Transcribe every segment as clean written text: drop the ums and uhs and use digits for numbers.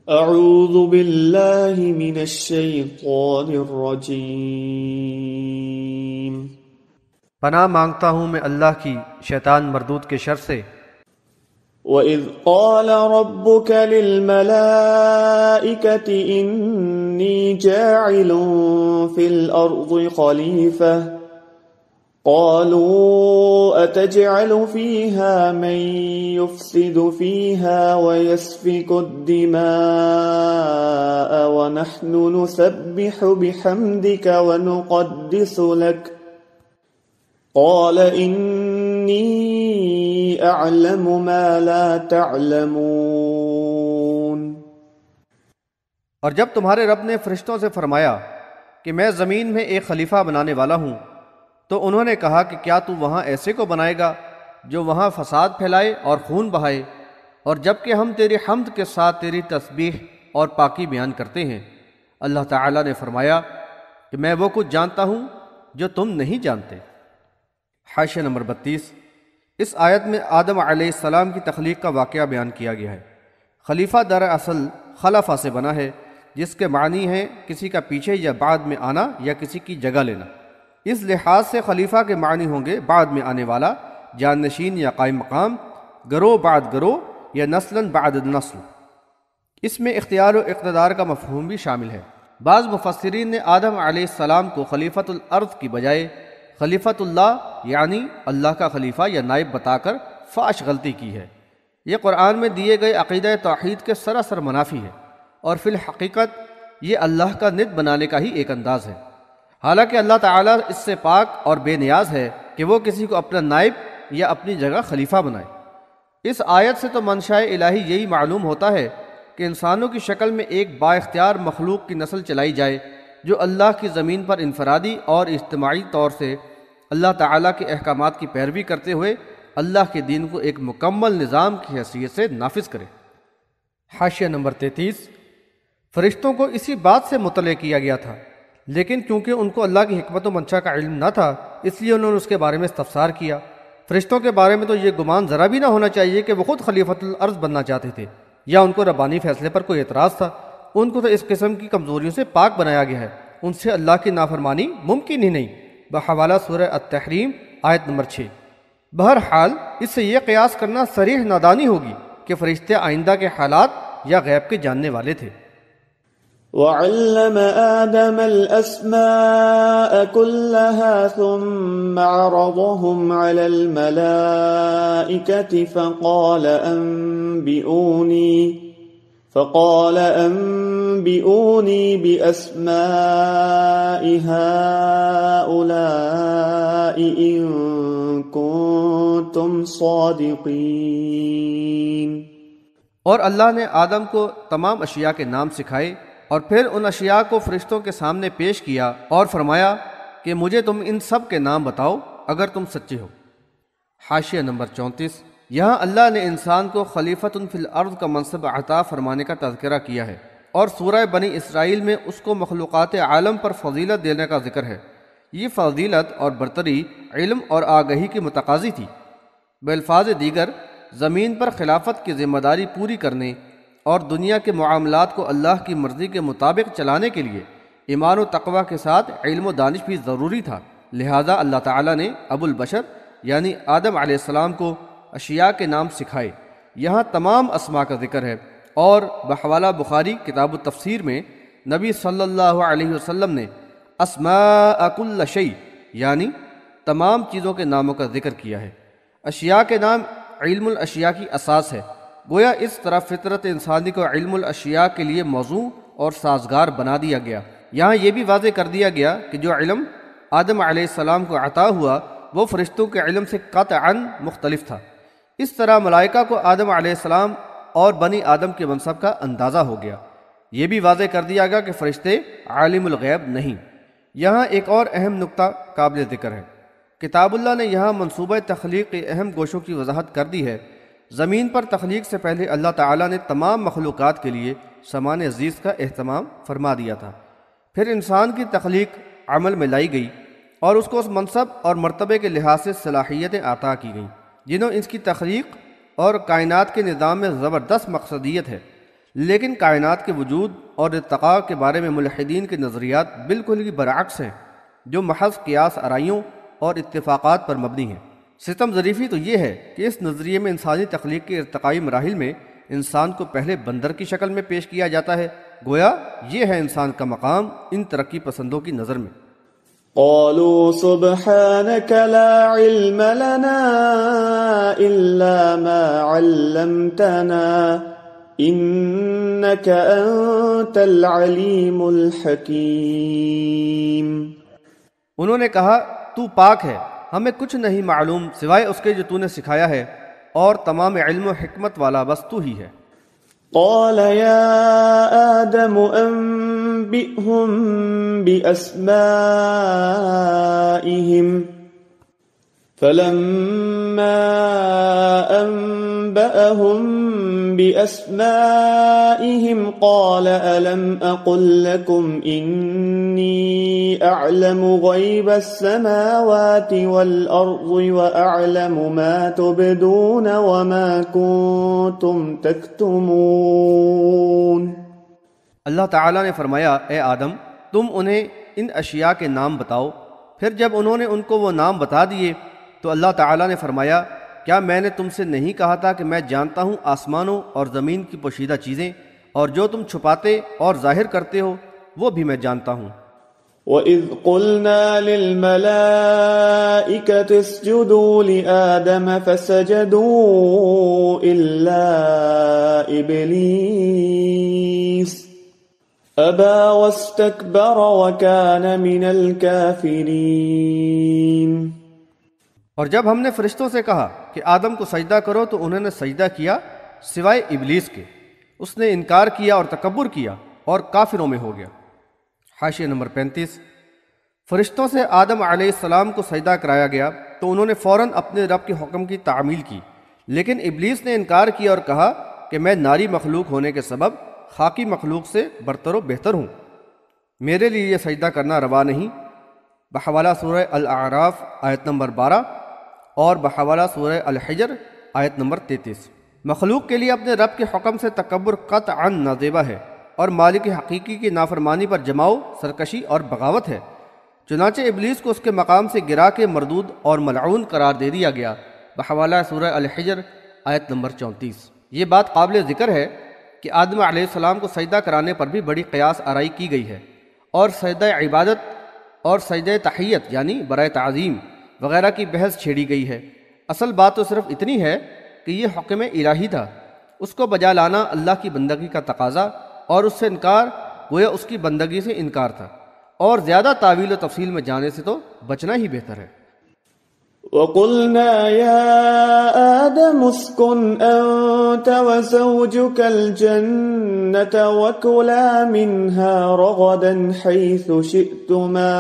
اعوذ باللہ من الشیطان الرجیم، پناہ مانگتا ہوں میں اللہ کی شیطان مردود کے شر سے۔ وَإِذْ قَالَ رَبُّكَ لِلْمَلَائِكَةِ إِنِّي جَاعِلٌ فِي الْأَرْضِ خَلِيفَةً قَالُوا أَتَجْعَلُ فِيهَا مَن يُفْسِدُ فِيهَا وَيَسْفِكُ الدِّمَاءَ وَنَحْنُ نُسَبِّحُ بِحَمْدِكَ وَنُقَدِّسُ لَكَ قال انی اعلم ما لا تعلمون۔ اور جب تمہارے رب نے فرشتوں سے فرمایا کہ میں زمین میں ایک خلیفہ بنانے والا ہوں، تو انہوں نے کہا کہ کیا تو وہاں ایسے کو بنائے گا جو وہاں فساد پھیلائے اور خون بہائے، اور جبکہ ہم تیری حمد کے ساتھ تیری تسبیح اور پاکی بیان کرتے ہیں۔ اللہ تعالیٰ نے فرمایا کہ میں وہ کچھ جانتا ہوں جو تم نہیں جانتے۔ حاشیہ نمبر 32۔ اس آیت میں آدم علیہ السلام کی تخلیق کا واقعہ بیان کیا گیا ہے۔ خلیفہ دراصل خلفہ سے بنا ہے، جس کے معنی ہیں کسی کا پیچھے یا بعد میں آنا یا کسی کی جگہ لینا۔ اس لحاظ سے خلیفہ کے معنی ہوں گے بعد میں آنے والا، جانشین یا قائم مقام، گروہ بعد گروہ یا نسلاً بعد نسل۔ اس میں اختیار و اقتدار کا مفہوم بھی شامل ہے۔ بعض مفسرین نے آدم علیہ السلام کو خلیفۃ الارض کی بجائے خلیفۃ اللہ یعنی اللہ کا خلیفہ یا نائب بتا کر فاش غلطی کی ہے۔ یہ قرآن میں دیے گئے عقیدہ توحید کے سراسر منافی ہے، اور فی الحقیقت یہ اللہ کا ند بنانے کا ہی ایک انداز ہے۔ حالانکہ اللہ تعالیٰ اس سے پاک اور بے نیاز ہے کہ وہ کسی کو اپنا نائب یا اپنی جگہ خلیفہ بنائے۔ اس آیت سے تو منشاء الہی یہی معلوم ہوتا ہے کہ انسانوں کی شکل میں ایک با اختیار مخلوق کی نسل چلائی جائے جو اللہ کی زمین پر انفرادی اور اجتماعی طور سے اللہ تعالیٰ کے احکامات کی پیروی کرتے ہوئے اللہ کے دین کو ایک مکمل نظام کی حیثیت سے نافذ کرے۔ حاشیہ نمبر 33۔ فرشتوں کو اسی بات سے مطلع کیا گیا تھا، لیکن کیونکہ ان کو اللہ کی حکمت و منشا کا علم نہ تھا، اس لیے انہوں نے اس کے بارے میں استفسار کیا۔ فرشتوں کے بارے میں تو یہ گمان ذرا بھی نہ ہونا چاہیے کہ وہ خود خلیفۃ الارض بننا چاہتے تھے یا ان کو ربانی فیصلے پر کوئی اعتراض تھا۔ ان کو تو اس قسم کی کمزوریوں سے پاک بنایا گیا ہے، ان سے اللہ کی نافرمانی ممکن ہی نہیں۔ بحوالہ سورہ التحریم آیت نمبر 6۔ بہرحال اس سے یہ قیاس کرنا صریح نادانی ہوگی کہ فرشتے آئندہ کے حالات یا غیب کے جاننے والے تھے۔ وَعَلَّمَ آدَمَ الْأَسْمَاءَ كُلَّهَا ثُمَّ عَرَضَهُمْ عَلَى الْمَلَائِكَةِ فقال أنبئوني بأسماء هؤلاء إن كنتم صادقين۔ اور اللہ نے آدم کو تمام اشیاء کے نام سکھائے اور پھر ان اشیاء کو فرشتوں کے سامنے پیش کیا اور فرمایا کہ مجھے تم ان سب کے نام بتاؤ اگر تم سچے ہو۔ حاشیہ نمبر 34۔ یہاں اللہ نے انسان کو خلیفۃ فی الارض کا منصب عطا فرمانے کا تذکرہ کیا ہے، اور سورہ بنی اسرائیل میں اس کو مخلوقات عالم پر فضیلت دینے کا ذکر ہے۔ یہ فضیلت اور برتری علم اور آگہی کی متقاضی تھی۔ بالفاظ دیگر زمین پر خلافت کی ذمہ داری پوری کرنے اور دنیا کے معاملات کو اللہ کی مرضی کے مطابق چلانے کے لیے ایمان و تقوی کے ساتھ علم و دانش بھی ضروری تھا، لہذا اللہ تعالیٰ نے ابو البشر یعنی آدم علیہ السلام کو اشیاء کے نام سکھائے۔ یہاں تمام اسماء کا ذکر ہے، اور بحوالہ بخاری کتاب التفسیر میں نبی صلی اللہ علیہ وسلم نے اسماء کل شیء یعنی تمام چیزوں کے ناموں کا ذکر کیا ہے۔ اشیاء کے نام علم الاشیاء کی اساس ہے، گویا اس طرح فطرت انسانی کو علم الاشیاء کے لیے موزوں اور سازگار بنا دیا گیا۔ یہاں یہ بھی واضح کر دیا گیا کہ جو علم آدم علیہ السلام کو عطا ہوا وہ فرشتوں کے علم سے قطعاً مختلف تھا۔ اس طرح ملائکہ کو آدم علیہ السلام اور بنی آدم کے منصب کا اندازہ ہو گیا۔ یہ بھی واضح کر دیا گیا کہ فرشتے عالم الغیب نہیں۔ یہاں ایک اور اہم نقطہ قابل ذکر ہے۔ کتاب اللہ نے یہاں منصوبہ تخلیق کے اہم گوشوں کی وضاحت کر دی ہے۔ زمین پر تخلیق سے پہلے اللہ تعالیٰ نے تمام مخلوقات کے لیے سامان عزیز کا اہتمام فرما دیا تھا۔ پھر انسان کی تخلیق عمل میں لائی گئی اور اس کو اس منصب اور مرتبے کے لحاظ سے صلاحیتیں عطا کی گئیں جنہوں اس کی تخلیق اور کائنات کے نظام میں زبردست مقصدیت ہے۔ لیکن کائنات کے وجود اور ارتقاء کے بارے میں ملحدین کے نظریات بالکل ہی برعکس ہیں، جو محض قیاس آرائیوں اور اتفاقات پر مبنی ہیں۔ ستم ظریفی تو یہ ہے کہ اس نظریے میں انسانی تخلیق کے ارتقائی مراحل میں انسان کو پہلے بندر کی شکل میں پیش کیا جاتا ہے، گویا یہ ہے انسان کا مقام ان ترقی پسندوں کی نظر میں۔ قالوا سبحانك لا علم لنا إلا ما علمتنا إنك أنت العليم الحكيم۔ انہوں نے کہا تو پاک ہے، ہمیں کچھ نہیں معلوم سوائے اس کے جو تو نے سکھایا ہے، اور تمام علم و حکمت والا بس تو ہی ہے۔ قال يا آدم أنبئهم بأسمائهم فلما أنبأهم بأسمائهم قال ألم أقل لكم إني أعلم غيب السماوات والأرض وأعلم ما تبدون وما كنتم تكتمون۔ اللہ تعالیٰ نے فرمایا اے آدم تم انہیں ان اشیاء کے نام بتاؤ۔ پھر جب انہوں نے ان کو وہ نام بتا دیے تو اللہ تعالیٰ نے فرمایا کیا میں نے تم سے نہیں کہا تھا کہ میں جانتا ہوں آسمانوں اور زمین کی پوشیدہ چیزیں، اور جو تم چھپاتے اور ظاہر کرتے ہو وہ بھی میں جانتا ہوں۔ وَإِذْ قُلْنَا لِلْمَلَائِكَةِ اسْجُدُوا لِآدَمَ فَسَجَدُوا إِلَّا إِبْلِيسَ أَبَى وَاسْتَكْبَرَ وَكَانَ مِنَ الْكَافِرِينَ۔ اور جب ہم نے فرشتوں سے کہا کہ آدم کو سجدہ کرو تو انہوں نے سجدہ کیا سوائے ابلیس کے، اس نے انکار کیا اور تکبر کیا اور کافروں میں ہو گیا۔ حاشیہ نمبر 35۔ فرشتوں سے آدم علیہ السلام کو سجدہ کرایا گیا تو انہوں نے فوراً اپنے رب کے حکم کی تعمیل کی، لیکن ابلیس نے انکار کیا اور کہا کہ میں ناری مخلوق ہونے کے سبب خاکی مخلوق سے برتر و بہتر ہوں، میرے لیے یہ سجدہ کرنا روا نہیں۔ بحوالہ سورہ الاعراف آیت نمبر 12 اور بحوالہ سورہ الحجر آیت نمبر 33۔ مخلوق کے لیے اپنے رب کے حکم سے تکبر قطعاً نازیبہ ہے، اور مالک حقیقی کی نافرمانی پر جماؤ سرکشی اور بغاوت ہے۔ چنانچہ ابلیس کو اس کے مقام سے گرا کے مردود اور ملعون قرار دے دیا گیا۔ بحوالہ سورہ الحجر آیت نمبر 34۔ یہ بات قابل ذکر ہے کہ آدم علیہ السلام کو سجدہ کرانے پر بھی بڑی قیاس آرائی کی گئی ہے، اور سجدہ عبادت اور سجدہ تحیت یعنی برائے تعظیم وغیرہ کی بحث چھیڑی گئی ہے۔ اصل بات تو صرف اتنی ہے کہ یہ حکم الہی تھا، اس کو بجا لانا اللہ کی بندگی کا تقاضا، اور اس سے انکار گویا اس کی بندگی سے انکار تھا، اور زیادہ تعویل و تفصیل میں جانے سے تو بچنا ہی بہتر ہے۔ وَقُلْنَا يَا آدَمُ اسْكُنْ أَنْتَ وَزَوْجُكَ الْجَنَّةَ وَكُلَا مِنْهَا رَغَدًا حَيْثُ شِئْتُمَا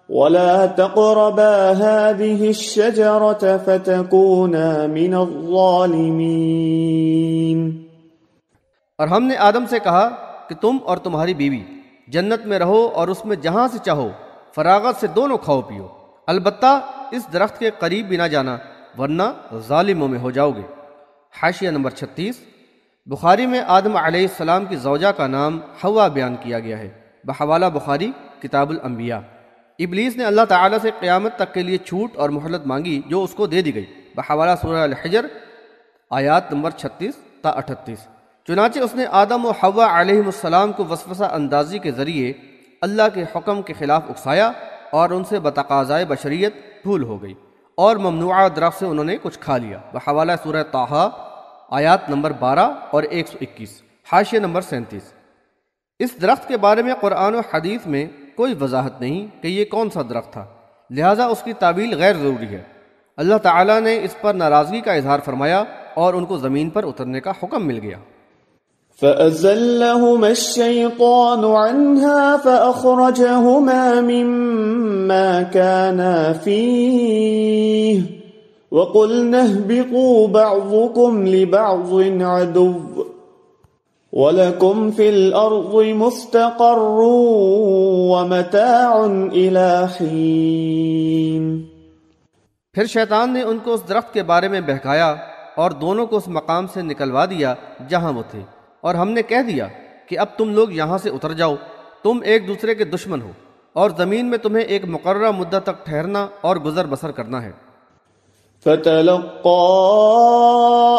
وَلَا تَقْرَبَا هَذِهِ الشَّجَرَةَ فَتَكُونَا مِنَ الظَّالِمِينَ۔ اور ہم نے آدم سے کہا کہ تم اور تمہاری بیوی جنت میں رہو اور اس میں جہاں سے چاہو فراغت سے دونوں کھاؤ پیو، البتہ اس درخت کے قریب بھی نہ جانا ورنہ ظالموں میں ہو جاؤ گے۔ حاشیہ نمبر 36۔ بخاری میں آدم علیہ السلام کی زوجہ کا نام حوا بیان کیا گیا ہے، بحوالہ بخاری کتاب الانبیاء۔ ابلیس نے اللہ تعالیٰ سے قیامت تک کے لیے چھوٹ اور مہلت مانگی جو اس کو دے دی گئی، بحوالہ سورہ الحجر آیات نمبر 36 تا 38۔ چنانچہ اس نے آدم و حوا علیہ السلام کو وسوسہ اندازی کے ذریعے اللہ کے حکم کے خلاف اکسایا، اور ان سے بتقاضائے بشریت بھول ہو گئی، اور ممنوعہ درخت سے انہوں نے کچھ کھا لیا، بحوالہ سورہ طٰہٰ آیات نمبر 12 اور 121۔ حاشیہ نمبر 37۔ اس درخت کے بارے میں قرآن و حدیث میں کوئی وضاحت نہیں کہ یہ کون سا درخت تھا، لہٰذا اس کی تعویل غیر ضروری ہے۔ اللہ تعالیٰ نے اس پر ناراضگی کا اظہار فرمایا اور ان کو زمین پر اترنے کا حکم مل گیا۔ فَأَزَلَّهُمَا الشَّيْطَانُ عَنْهَا فَأَخْرَجَهُمَا مِمَّا كَانَا فِيهِ وَقُلْنَا اهْبِطُوا بَعْضُكُمْ لِبَعْضٍ عَدُوٌّ وَلَكُمْ فِي الْأَرْضِ مُسْتَقَرٌّ وَمَتَاعٌ إِلَى حِينٍ۔ پھر شیطان نے ان کو اس درخت کے بارے میں بہکایا اور دونوں کو اس مقام سے نکلوا دیا جہاں وہ تھے، اور ہم نے کہہ دیا کہ اب تم لوگ یہاں سے اتر جاؤ، تم ایک دوسرے کے دشمن ہو، اور زمین میں تمہیں ایک مقررہ مدت تک ٹھہرنا اور گزر بسر کرنا ہے۔ فتلقى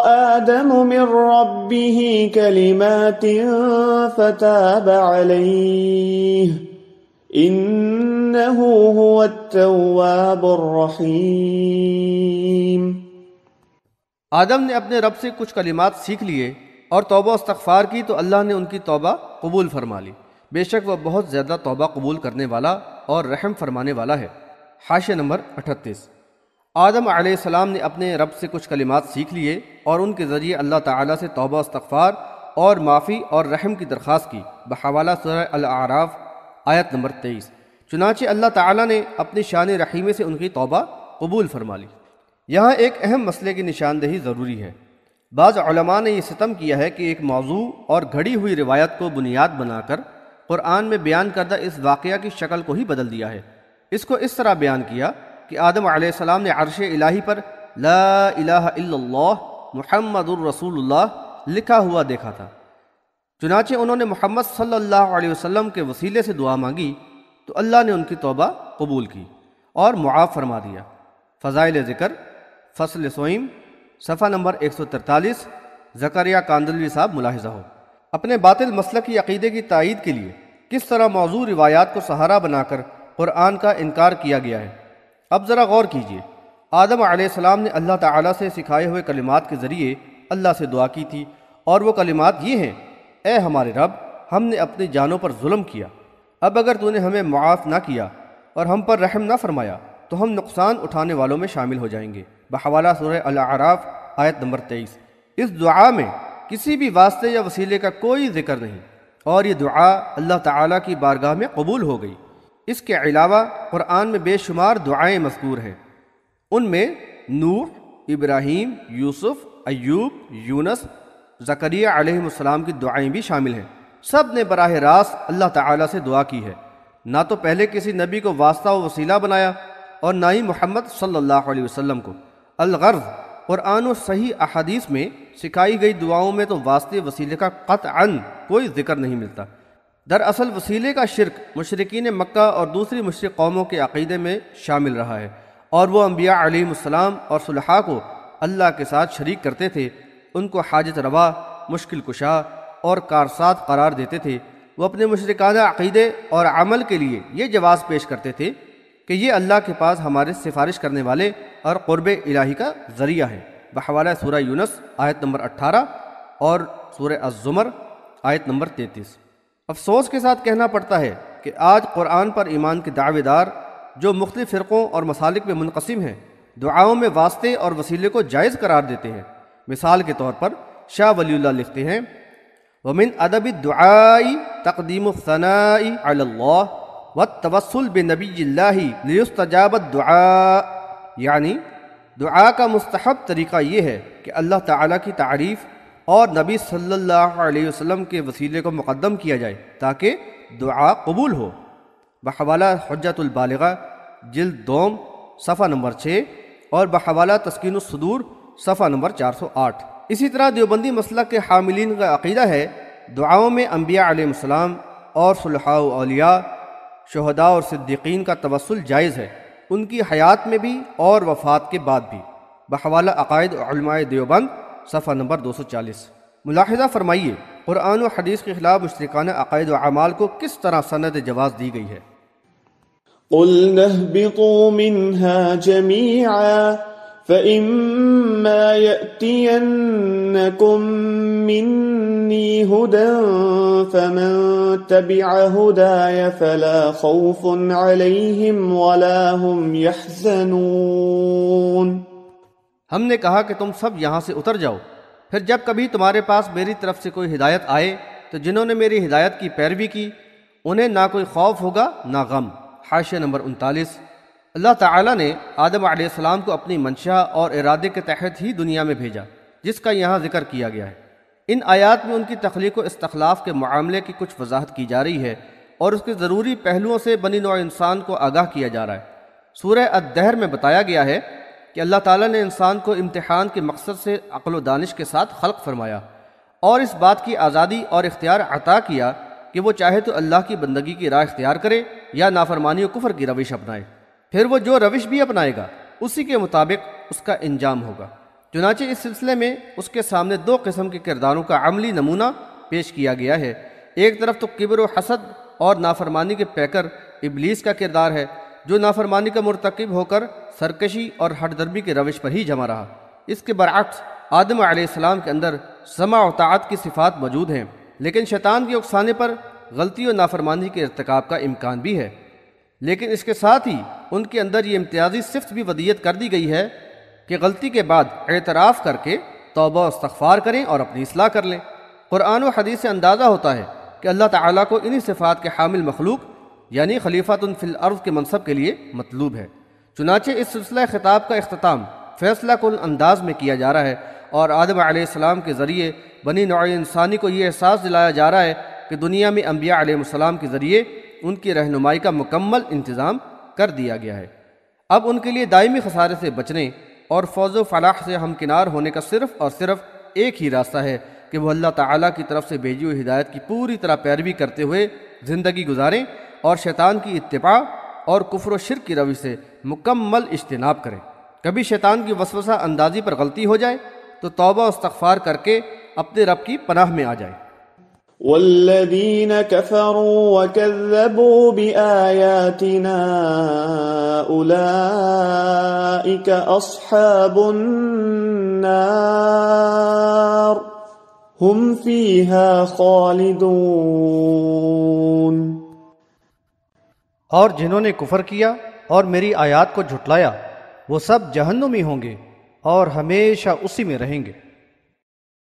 آدم من ربه كلمات فتاب عليه إنه هو التواب الرحيم۔ آدم نے اپنے رب سے کچھ کلمات سیکھ لیے اور توبہ و استغفار کی تو اللہ نے ان کی توبہ قبول فرما لی، بے شک وہ بہت زیادہ توبہ قبول کرنے والا اور رحم فرمانے والا ہے۔ حاشیہ نمبر 38۔ آدم علیہ السلام نے اپنے رب سے کچھ کلمات سیکھ لیے اور ان کے ذریعے اللہ تعالیٰ سے توبہ استغفار اور معافی اور رحم کی درخواست کی، بحوالہ سورہ الاعراف آیت نمبر 23۔ چنانچہ اللہ تعالیٰ نے اپنی شان رحیمے سے ان کی توبہ قبول فرما لی۔ یہاں ایک اہم مسئلے کی نشاندہی ضروری ہے۔ بعض علماء نے یہ ستم کیا ہے کہ ایک موضوع اور گھڑی ہوئی روایت کو بنیاد بنا کر قرآن میں بیان کردہ اس واقعہ کی شکل کو ہی بدل دیا ہے۔ اس کو اس طرح بیان کیا کہ آدم علیہ السلام نے عرش الہی پر لا الہ الا اللہ محمد الرسول اللہ لکھا ہوا دیکھا تھا، چنانچہ انہوں نے محمد صلی اللہ علیہ وسلم کے وسیلے سے دعا مانگی تو اللہ نے ان کی توبہ قبول کی اور معاف فرما دیا۔ فضائل ذکر فصل سوئم صفحہ نمبر 143۔ زکریا کاندلوی صاحب ملاحظہ ہو۔ اپنے باطل مسلکی عقیدے کی تائید کے لیے کس طرح موضوع روایات کو سہارا بنا کر قرآن کا انکار کیا گیا ہے۔ اب ذرا غور کیجئے، آدم علیہ السلام نے اللہ تعالیٰ سے سکھائے ہوئے کلمات کے ذریعے اللہ سے دعا کی تھی، اور وہ کلمات یہ ہیں: اے ہمارے رب، ہم نے اپنی جانوں پر ظلم کیا، اب اگر تو نے ہمیں معاف نہ کیا اور ہم پر رحم نہ فرمایا تو ہم نقصان اٹھانے والوں میں شامل ہو جائیں گے، بحوالہ سورہ الاعراف آیت نمبر 23۔ اس دعا میں کسی بھی واسطے یا وسیلے کا کوئی ذکر نہیں، اور یہ دعا اللہ تعالیٰ کی بارگاہ میں قبول ہو گئی۔ اس کے علاوہ قرآن میں بے شمار دعائیں مذکور ہیں، ان میں نوح، ابراہیم، یوسف، ایوب، یونس، زکریا علیہ السلام کی دعائیں بھی شامل ہیں۔ سب نے براہ راست اللہ تعالیٰ سے دعا کی ہے، نہ تو پہلے کسی نبی کو واسطہ و وسیلہ بنایا اور نہ ہی محمد صلی اللہ علیہ وسلم کو۔ الغرض، قرآن و صحیح احادیث میں سکھائی گئی دعاؤں میں تو واسطے وسیلے کا قطعاً کوئی ذکر نہیں ملتا۔ دراصل وسیلے کا شرک مشرکین مکہ اور دوسری مشرک قوموں کے عقیدے میں شامل رہا ہے، اور وہ انبیاء علیہ السلام اور صلحاء کو اللہ کے ساتھ شریک کرتے تھے، ان کو حاجت روا، مشکل کشا اور کارساز قرار دیتے تھے۔ وہ اپنے مشرکانہ عقیدے اور عمل کے لیے یہ جواز پیش کرتے تھے کہ یہ اللہ کے پاس ہمارے سفارش کرنے والے اور قرب الہی کا ذریعہ ہے، بحوالہ سورہ یونس آیت نمبر 18 اور سورہ الزمر آیت نمبر 33۔ افسوس کے ساتھ کہنا پڑتا ہے کہ آج قرآن پر ایمان کے دعوے دار جو مختلف فرقوں اور مسالک میں منقسم ہیں، دعاؤں میں واسطے اور وسیلے کو جائز قرار دیتے ہیں۔ مثال کے طور پر شاہ ولی اللہ لکھتے ہیں: وَمِنْ أَدَبِ الدُّعَاءِ تَقْدِيمُ الثَّنَاءِ عَلَى اللَّهِ وَالتَّوَسُّلِ بِنَبِيِّ اللَّهِ لِيُسْتَجَابَ الدُّعَاء، یعنی دعا کا مستحب طریقہ یہ ہے کہ اللہ تعالیٰ کی تعریف اور نبی صلی اللہ علیہ وسلم کے وسیلے کو مقدم کیا جائے تاکہ دعا قبول ہو، بحوالہ حجت البالغہ جلد 2 صفحہ نمبر 6 اور بحوالہ تسکین الصدور صفحہ نمبر 408۔ اسی طرح دیوبندی مسلک کے حاملین کا عقیدہ ہے دعاؤں میں انبیاء علیہ السلام اور صلحاء و اولیاء، شہداء اور صدیقین کا توسل جائز ہے، ان کی حیات میں بھی اور وفات کے بعد بھی، بحوالہ عقائد علماء دیوبند صفحہ نمبر 240۔ ملاحظہ فرمائیے قرآن و حدیث کے خلاف مشرکانہ عقائد و اعمال کو کس طرح سند جواز دی گئی ہے۔ قُلْنَا اهْبِطُوا مِنْهَا جَمِيعًا فَإِمَّا يَأْتِيَنَّكُمْ مِنِّي هُدًى فَمَن تَبِعَ هُدَايَ فَلَا خَوْفٌ عَلَيْهِمْ وَلَا هُمْ يَحْزَنُونَ۔ ہم نے کہا کہ تم سب یہاں سے اتر جاؤ، پھر جب کبھی تمہارے پاس میری طرف سے کوئی ہدایت آئے تو جنہوں نے میری ہدایت کی پیروی کی انہیں نہ کوئی خوف ہوگا نہ غم۔ حاشیہ نمبر 39۔ اللہ تعالیٰ نے آدم علیہ السلام کو اپنی منشا اور ارادے کے تحت ہی دنیا میں بھیجا، جس کا یہاں ذکر کیا گیا ہے۔ ان آیات میں ان کی تخلیق و استخلاف کے معاملے کی کچھ وضاحت کی جا رہی ہے اور اس کے ضروری پہلوؤں سے بنی نوع انسان کو آگاہ کیا جا رہا ہے۔ سورہ الدہر میں بتایا گیا ہے کہ اللہ تعالیٰ نے انسان کو امتحان کے مقصد سے عقل و دانش کے ساتھ خلق فرمایا اور اس بات کی آزادی اور اختیار عطا کیا کہ وہ چاہے تو اللہ کی بندگی کی راہ اختیار کرے یا نافرمانی و کفر کی روش اپنائے، پھر وہ جو روش بھی اپنائے گا اسی کے مطابق اس کا انجام ہوگا۔ چنانچہ اس سلسلے میں اس کے سامنے دو قسم کے کرداروں کا عملی نمونہ پیش کیا گیا ہے۔ ایک طرف تو کبر و حسد اور نافرمانی کے پیکر ابلیس کا کردار ہے، جو نافرمانی کا مرتکب ہو کر سرکشی اور ہٹ دربی کے روش پر ہی جمع رہا۔ اس کے برعکس آدم علیہ السلام کے اندر سمع و طاعت کی صفات موجود ہیں، لیکن شیطان کے اکسانے پر غلطی و نافرمانی کے ارتکاب کا امکان بھی ہے۔ لیکن اس کے ساتھ ہی ان کے اندر یہ امتیازی صفت بھی ودیت کر دی گئی ہے کہ غلطی کے بعد اعتراف کر کے توبہ و استغفار کریں اور اپنی اصلاح کر لیں۔ قرآن و حدیث سے اندازہ ہوتا ہے کہ اللہ تعالیٰ کو انہی صفات کے حامل مخلوق یعنی خلیفۃ فی الارض کے منصب کے لیے مطلوب ہے۔ چنانچہ اس سلسلہ خطاب کا اختتام فیصلہ کن انداز میں کیا جا رہا ہے اور آدم علیہ السلام کے ذریعے بنی نوع انسانی کو یہ احساس دلایا جا رہا ہے کہ دنیا میں انبیاء علیہ السلام کے ذریعے ان کی رہنمائی کا مکمل انتظام کر دیا گیا ہے۔ اب ان کے لیے دائمی خسارے سے بچنے اور فوز و فلاح سے ہمکنار ہونے کا صرف اور صرف ایک ہی راستہ ہے کہ وہ اللہ تعالیٰ کی طرف سے بھیجی ہوئی ہدایت کی پوری طرح پیروی کرتے ہوئے زندگی گزاریں اور شیطان کی اتباع اور کفر و شرک کی روش سے مکمل اجتناب کریں۔ کبھی شیطان کی وسوسہ اندازی پر غلطی ہو جائے تو توبہ و استغفار کر کے اپنے رب کی پناہ میں آ جائیں۔ والذین کفروا وکذبوا بآیاتنا اولئک اصحاب النار ہم فیہا خالدون۔ اور جنہوں نے کفر کیا اور میری آیات کو جھٹلایا وہ سب جہنمی ہوں گے اور ہمیشہ اسی میں رہیں گے۔